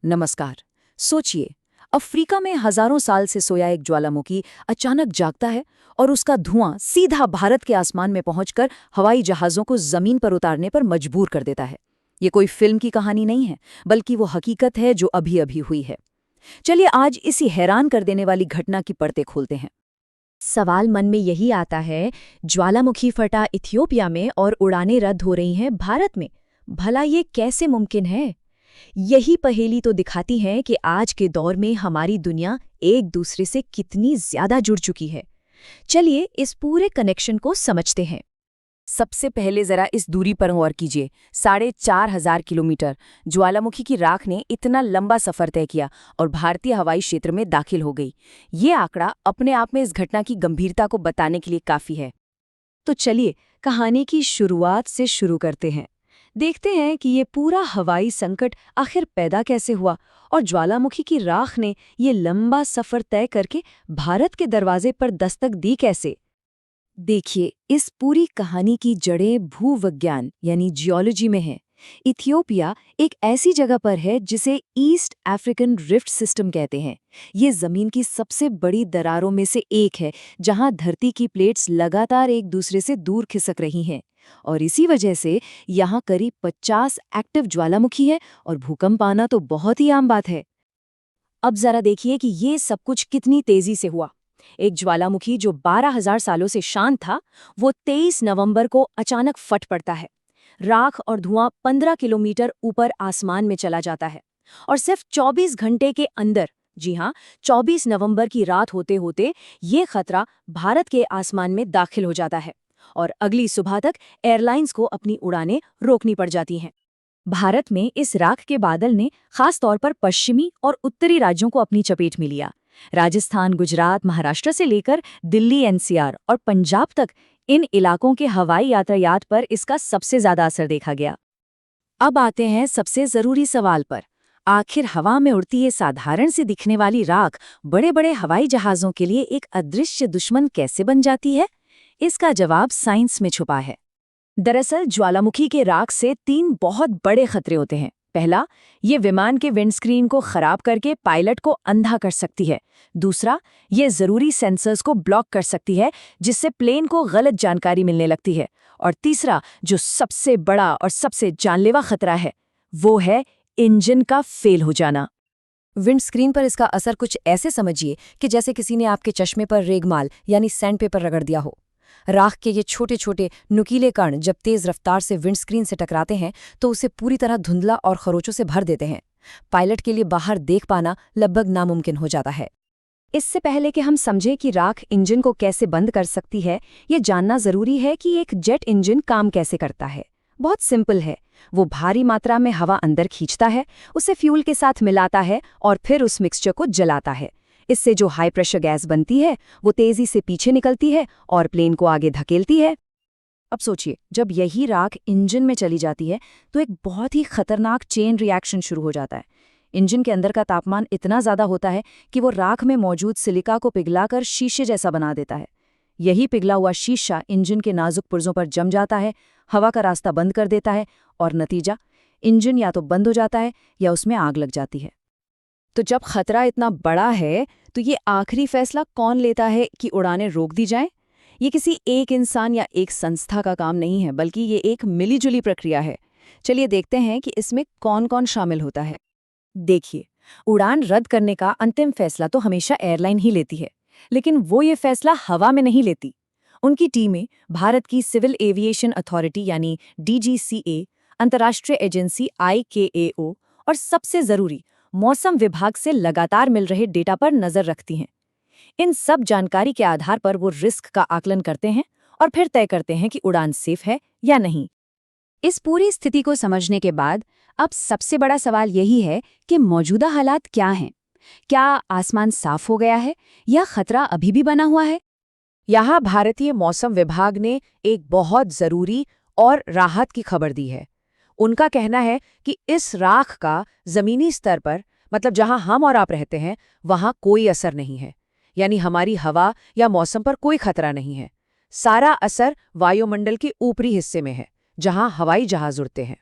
नमस्कार। सोचिए, अफ्रीका में हजारों साल से सोया एक ज्वालामुखी अचानक जागता है और उसका धुआं सीधा भारत के आसमान में पहुंचकर हवाई जहाजों को जमीन पर उतारने पर मजबूर कर देता है। ये कोई फिल्म की कहानी नहीं है, बल्कि वो हकीकत है जो अभी अभी हुई है। चलिए आज इसी हैरान कर देने वाली घटना की परतें खोलते हैं। सवाल मन में यही आता है, ज्वालामुखी फटा इथियोपिया में और उड़ानें रद्द हो रही हैं भारत में। भला ये कैसे मुमकिन है? यही पहेली तो दिखाती है कि आज के दौर में हमारी दुनिया एक दूसरे से कितनी ज्यादा जुड़ चुकी है। चलिए इस पूरे कनेक्शन को समझते हैं। सबसे पहले जरा इस दूरी पर गौर कीजिए। 4,500 किलोमीटर ज्वालामुखी की राख ने इतना लंबा सफर तय किया और भारतीय हवाई क्षेत्र में दाखिल हो गई। ये आंकड़ा अपने आप में इस घटना की गंभीरता को बताने के लिए काफी है। तो चलिए कहानी की शुरुआत से शुरू करते हैं। देखते हैं कि ये पूरा हवाई संकट आखिर पैदा कैसे हुआ और ज्वालामुखी की राख ने ये लंबा सफर तय करके भारत के दरवाजे पर दस्तक दी कैसे। देखिए, इस पूरी कहानी की जड़ें भूविज्ञान यानी जियोलॉजी में हैं। इथियोपिया एक ऐसी जगह पर है जिसे ईस्ट अफ्रीकन रिफ्ट सिस्टम कहते हैं। ये जमीन की सबसे बड़ी दरारों में से एक है, जहां धरती की प्लेट्स लगातार एक दूसरे से दूर खिसक रही हैं। और इसी वजह से यहाँ करीब 50 एक्टिव ज्वालामुखी है और भूकंप आना तो बहुत ही आम बात है। अब जरा देखिए कि ये सब कुछ कितनी तेजी से हुआ। एक ज्वालामुखी जो 12,000 सालों से शांत था, वो 23 नवंबर को अचानक फट पड़ता है। राख और धुआं 15 किलोमीटर ऊपर आसमान में चला जाता है और सिर्फ 24 घंटे के अंदर, जी हाँ, 24 नवंबर की रात होते होते ये खतरा भारत के आसमान में दाखिल हो जाता है और अगली सुबह तक एयरलाइंस को अपनी उड़ानें रोकनी पड़ जाती हैं। भारत में इस राख के बादल ने खास तौर पर पश्चिमी और उत्तरी राज्यों को अपनी चपेट में लिया। राजस्थान, गुजरात, महाराष्ट्र से लेकर दिल्ली, एनसीआर और पंजाब तक इन इलाकों के हवाई यातायात पर इसका सबसे ज्यादा असर देखा गया। अब आते हैं सबसे जरूरी सवाल पर। आखिर हवा में उड़ती ये साधारण सी दिखने वाली राख बड़े बड़े हवाई जहाजों के लिए एक अदृश्य दुश्मन कैसे बन जाती है? इसका जवाब साइंस में छुपा है। दरअसल ज्वालामुखी के राख से 3 बहुत बड़े खतरे होते हैं। पहला, ये विमान के विंडस्क्रीन को खराब करके पायलट को अंधा कर सकती है। दूसरा, ये जरूरी सेंसर्स को ब्लॉक कर सकती है, जिससे प्लेन को गलत जानकारी मिलने लगती है। और तीसरा, जो सबसे बड़ा और सबसे जानलेवा खतरा है, वो है इंजन का फेल हो जाना। विंडस्क्रीन पर इसका असर कुछ ऐसे समझिए कि जैसे किसी ने आपके चश्मे पर रेगमाल यानी सैंडपेपर रगड़ दिया हो। राख के ये छोटे छोटे नुकीले कण जब तेज रफ्तार से विंडस्क्रीन से टकराते हैं तो उसे पूरी तरह धुंधला और खरोचों से भर देते हैं। पायलट के लिए बाहर देख पाना लगभग नामुमकिन हो जाता है। इससे पहले कि हम समझें कि राख इंजन को कैसे बंद कर सकती है, ये जानना जरूरी है कि एक जेट इंजन काम कैसे करता है। बहुत सिंपल है। वो भारी मात्रा में हवा अंदर खींचता है, उसे फ्यूल के साथ मिलाता है और फिर उस मिक्सचर को जलाता है। इससे जो हाई प्रेशर गैस बनती है वो तेजी से पीछे निकलती है और प्लेन को आगे धकेलती है। अब सोचिए, जब यही राख इंजन में चली जाती है तो एक बहुत ही खतरनाक चेन रिएक्शन शुरू हो जाता है। इंजन के अंदर का तापमान इतना ज़्यादा होता है कि वो राख में मौजूद सिलिका को पिघलाकर शीशे जैसा बना देता है। यही पिघला हुआ शीशा इंजन के नाजुक पुर्जों पर जम जाता है, हवा का रास्ता बंद कर देता है और नतीजा, इंजन या तो बंद हो जाता है या उसमें आग लग जाती है। तो जब खतरा इतना बड़ा है तो ये आखिरी फैसला कौन लेता है कि उड़ानें रोक दी जाएं? ये किसी एक इंसान या एक संस्था का काम नहीं है, बल्कि ये एक मिलीजुली प्रक्रिया है। चलिए देखते हैं कि इसमें कौन कौन शामिल होता है। देखिए, उड़ान रद्द करने का अंतिम फैसला तो हमेशा एयरलाइन ही लेती है, लेकिन वो ये फैसला हवा में नहीं लेती। उनकी टीमें भारत की सिविल एविएशन अथॉरिटी यानी DGCA, अंतर्राष्ट्रीय एजेंसी ICAO और सबसे जरूरी मौसम विभाग से लगातार मिल रहे डेटा पर नजर रखती हैं। इन सब जानकारी के आधार पर वो रिस्क का आकलन करते हैं और फिर तय करते हैं कि उड़ान सेफ है या नहीं। इस पूरी स्थिति को समझने के बाद अब सबसे बड़ा सवाल यही है कि मौजूदा हालात क्या हैं? क्या आसमान साफ हो गया है या खतरा अभी भी बना हुआ है? यहाँ भारतीय मौसम विभाग ने एक बहुत जरूरी और राहत की खबर दी है। उनका कहना है कि इस राख का जमीनी स्तर पर, मतलब जहां हम और आप रहते हैं, वहां कोई असर नहीं है। यानी हमारी हवा या मौसम पर कोई खतरा नहीं है। सारा असर वायुमंडल के ऊपरी हिस्से में है, जहां हवाई जहाज उड़ते हैं।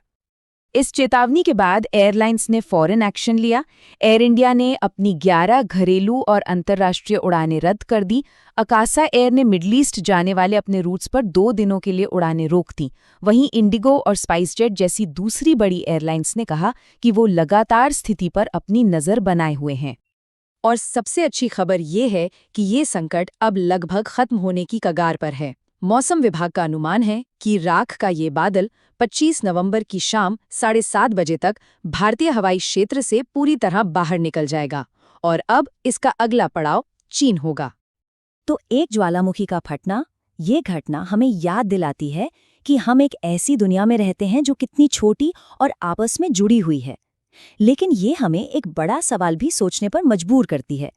इस चेतावनी के बाद एयरलाइंस ने फौरन एक्शन लिया। एयर इंडिया ने अपनी 11 घरेलू और अंतर्राष्ट्रीय उड़ानें रद्द कर दी। अकासा एयर ने मिडल ईस्ट जाने वाले अपने रूट्स पर 2 दिनों के लिए उड़ानें रोक दी। वहीं इंडिगो और स्पाइसजेट जैसी दूसरी बड़ी एयरलाइंस ने कहा कि वो लगातार स्थिति पर अपनी नज़र बनाए हुए हैं। और सबसे अच्छी खबर ये है कि ये संकट अब लगभग खत्म होने की कगार पर है। मौसम विभाग का अनुमान है कि राख का ये बादल 25 नवंबर की शाम 7:30 बजे तक भारतीय हवाई क्षेत्र से पूरी तरह बाहर निकल जाएगा और अब इसका अगला पड़ाव चीन होगा। तो एक ज्वालामुखी का फटना, ये घटना हमें याद दिलाती है कि हम एक ऐसी दुनिया में रहते हैं जो कितनी छोटी और आपस में जुड़ी हुई है। लेकिन ये हमें एक बड़ा सवाल भी सोचने पर मजबूर करती है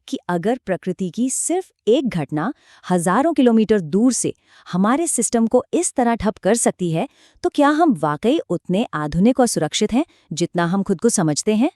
कि अगर प्रकृति की सिर्फ एक घटना हजारों किलोमीटर दूर से हमारे सिस्टम को इस तरह ठप कर सकती है, तो क्या हम वाकई उतने आधुनिक और सुरक्षित हैं जितना हम खुद को समझते हैं?